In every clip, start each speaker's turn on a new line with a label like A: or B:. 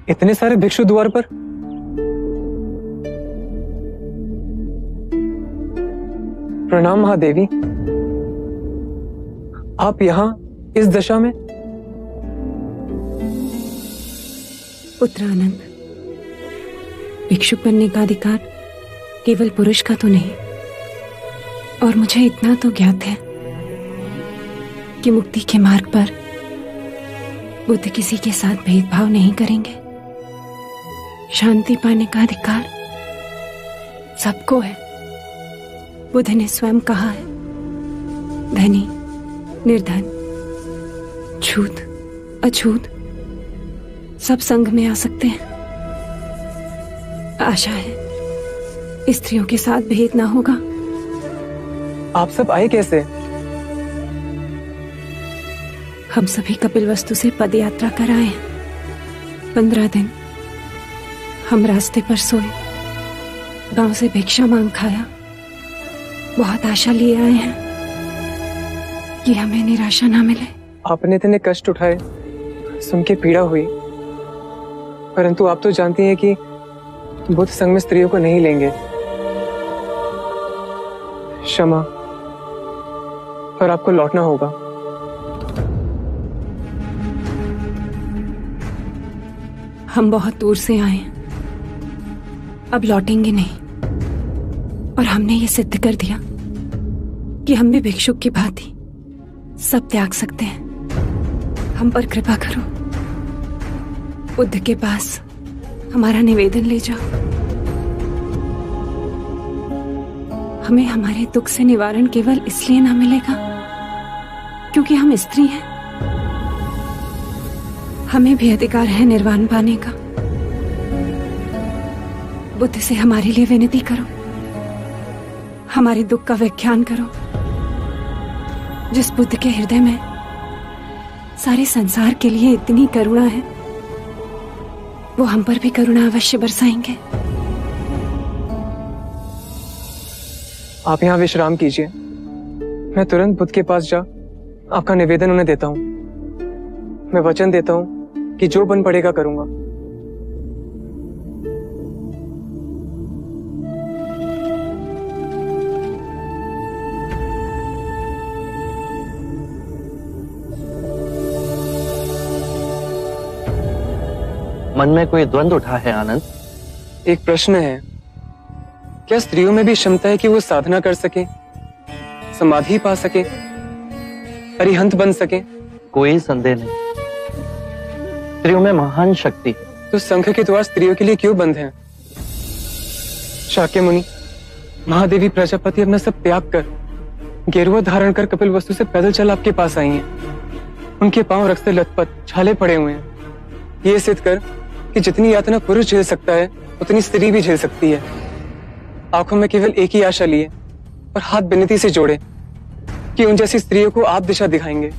A: इतने सारे भिक्षु द्वार पर? प्रणाम महादेवी। आप यहाँ इस दशा में?
B: पुत्र आनंद, भिक्षुक बनने का अधिकार केवल पुरुष का तो नहीं, और मुझे इतना तो ज्ञात है कि मुक्ति के मार्ग पर बुद्ध किसी के साथ भेदभाव नहीं करेंगे। शांति पाने का अधिकार सबको है। बुद्ध ने स्वयं कहा है, धनी, निर्धन, छूत, अछूत सब संग में आ सकते हैं। आशा है स्त्रियों के साथ भेद ना होगा।
A: आप सब आए कैसे?
B: हम सभी कपिलवस्तु से पद यात्रा कर आए हैं। 15 दिन हम रास्ते पर सोए, गांव से भिक्षा मांग खाया, बहुत आशा लिए आए हैं कि हमें निराशा ना मिले।
A: आपने इतने कष्ट उठाए, सुन के पीड़ा हुई, परंतु आप तो जानती हैं कि बुद्ध संग में स्त्रियों को नहीं लेंगे। क्षमा, पर आपको लौटना होगा।
B: हम बहुत दूर से आए हैं, अब लौटेंगे नहीं। और हमने ये सिद्ध कर दिया कि हम भी भिक्षुक की भांति सब त्याग सकते हैं। हम पर कृपा करो, बुद्ध के पास हमारा निवेदन ले जाओ। हमें हमारे दुख से निवारण केवल इसलिए ना मिलेगा क्योंकि हम स्त्री हैं। हमें भी अधिकार है निर्वाण पाने का। बुद्ध से हमारे लिए विनती करो, हमारे दुख का व्याख्यान करो। जिस बुद्ध के हृदय में सारे संसार के लिए इतनी करुणा है, वो हम पर भी करुणा अवश्य बरसाएंगे।
A: आप यहाँ विश्राम कीजिए, मैं तुरंत बुद्ध के पास जा आपका निवेदन उन्हें देता हूँ। मैं वचन देता हूँ कि जो बन पड़ेगा करूंगा।
C: मन में कोई द्वंद्व उठा है आनंद?
A: एक प्रश्न है, क्या स्त्रियों में भी क्षमता है कि वो साधना कर सके, समाधि पा सके, अरिहंत बन सके?
C: कोई संदेह नहीं, स्त्रियों में महान शक्ति है।
A: तो संघ के द्वार स्त्रियों के लिए क्यों बंद हैं? शाक्य मुनि, महादेवी प्रजापति अपना सब त्याग कर, गेरुआ धारण कर कपिलवस्तु से पैदल चल आपके पास आई हैं। उनके पांव रक्त से लथपथ, छाले पड़े हुए हैं। ये सिद्ध कर कि जितनी यातना पुरुष झेल सकता है, उतनी स्त्री भी झेल सकती है। आंखों में केवल एक ही आशा लिए और हाथ विनती से जोड़े कि उन जैसी स्त्रियों को आप दिशा दिखाएंगे।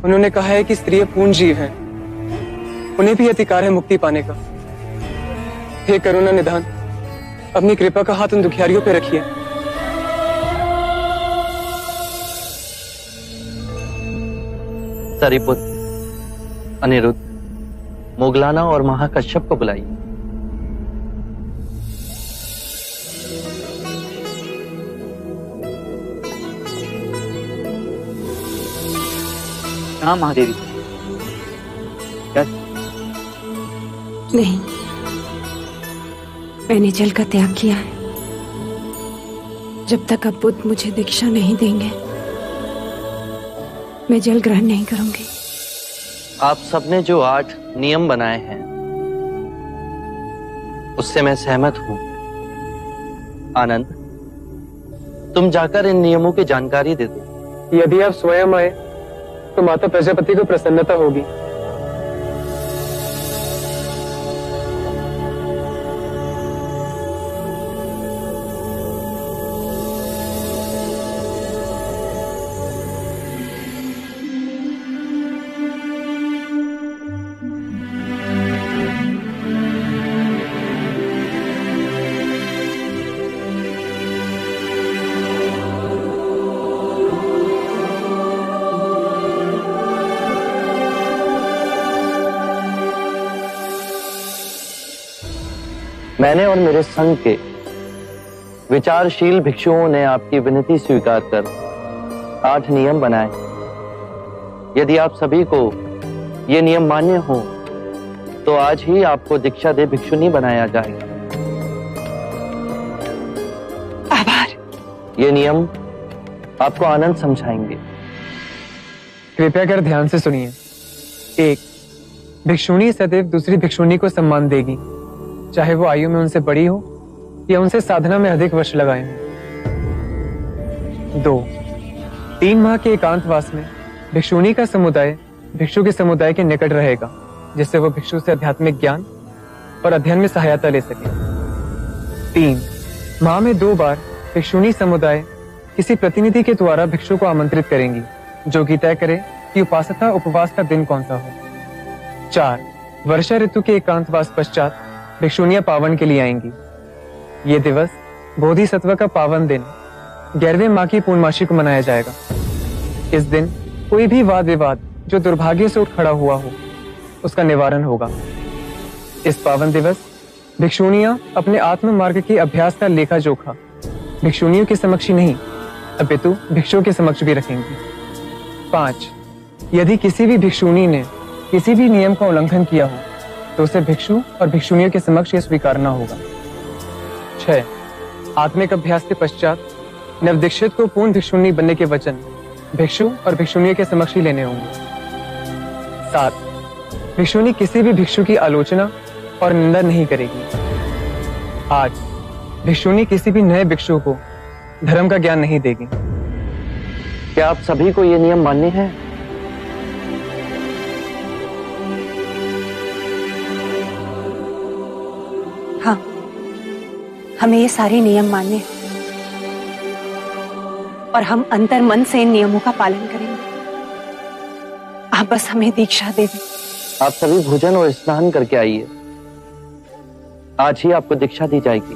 A: उन्होंने कहा है कि स्त्रियां पूर्ण जीव हैं, उन्हें भी अधिकार है मुक्ति पाने का। हे करुणा निधान, अपनी कृपा का हाथ उन दुखियारियों पे रखिए।
C: सरिपुत्र, अनिरुद्ध, मोगलाना और महाकश्यप को बुलाइए।
D: हाँ महादेवी। क्या?
B: नहीं, मैंने जल का त्याग किया है। जब तक अब बुद्ध मुझे दीक्षा नहीं देंगे, मैं जल ग्रहण नहीं करूंगी।
C: आप सबने जो 8 नियम बनाए हैं, उससे मैं सहमत हूं। आनंद, तुम जाकर इन नियमों की जानकारी दे दो।
A: यदि आप स्वयं आए तो माता प्रजापति को प्रसन्नता होगी।
C: मैंने और मेरे संघ के विचारशील भिक्षुओं ने आपकी विनती स्वीकार कर 8 नियम बनाए। यदि आप सभी को ये नियम मान्य हो तो आज ही आपको दीक्षा दे भिक्षुनी बनाया जाएगा।
B: आभार।
C: ये नियम आपको आनंद समझाएंगे।
A: कृपया कर ध्यान से सुनिए। 1, भिक्षुणी सदैव दूसरी भिक्षुणी को सम्मान देगी, चाहे वो आयु में उनसे बड़ी हो या उनसे साधना में अधिक वर्ष लगाए हों। 2, 3 माह के एकांतवास में भिक्षुणी का समुदाय भिक्षु के समुदाय के निकट रहेगा, जिससे वो भिक्षु से आध्यात्मिक ज्ञान और अध्ययन में सहायता ले सके। 3, माह में 2 बार भिक्षुणी समुदाय किसी प्रतिनिधि के द्वारा भिक्षु को आमंत्रित करेंगी, जो कि तय करे कि उपासना उपवास का दिन कौन सा हो। 4, वर्षा ऋतु के एकांतवास पश्चात भिक्षुणियां पावन के लिए आएंगी। ये दिवस बोधिसत्व का पावन दिन 11वें माह की पूर्णमासी को मनाया जाएगा। इस दिन कोई भी वाद विवाद जो दुर्भाग्य से उठ खड़ा हुआ हो, उसका निवारण होगा। इस पावन दिवस भिक्षुणियां अपने आत्म मार्ग के अभ्यास का लेखा जोखा भिक्षुणियों के समक्ष ही नहीं, अपितु भिक्षुओं के समक्ष भी रखेंगी। 5, यदि किसी भी भिक्षुणी ने किसी भी नियम का उल्लंघन किया हो तो उसे भिक्षु और भिक्षुणियों के समक्ष यह स्वीकारना होगा। 6, आत्मिक अभ्यास के पश्चात नवदीक्षित को पूर्ण भिक्षुणी बनने के वचन भिक्षु और भिक्षुणियों के समक्ष ही लेने होंगे। 7, भिक्षुणी किसी भी भिक्षु की आलोचना और निंदा नहीं करेगी। 8, भिक्षुणी किसी भी नए भिक्षु को धर्म का ज्ञान नहीं देगी।
C: क्या आप सभी को ये नियम मान्य है?
B: हाँ, हमें ये सारे नियम मान्य हैं और हम अंतर मन से इन नियमों का पालन करेंगे। आप बस हमें दीक्षा दे दें।
C: आप सभी भोजन और स्नान करके आइए। आज ही आपको दीक्षा दी जाएगी।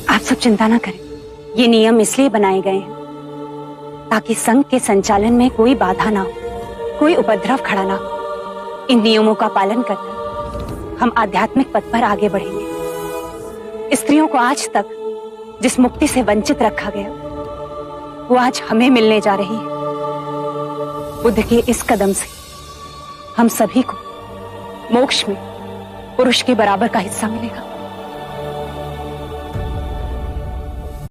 B: आप सब चिंता ना करें। ये नियम इसलिए बनाए गए हैं ताकि संघ के संचालन में कोई बाधा ना हो, कोई उपद्रव खड़ा ना हो। इन नियमों का पालन करके हम आध्यात्मिक पथ पर आगे बढ़ेंगे। स्त्रियों को आज तक जिस मुक्ति से वंचित रखा गया, वो आज हमें मिलने जा रही है। बुद्ध के इस कदम से हम सभी को मोक्ष में पुरुष के बराबर का हिस्सा मिलेगा।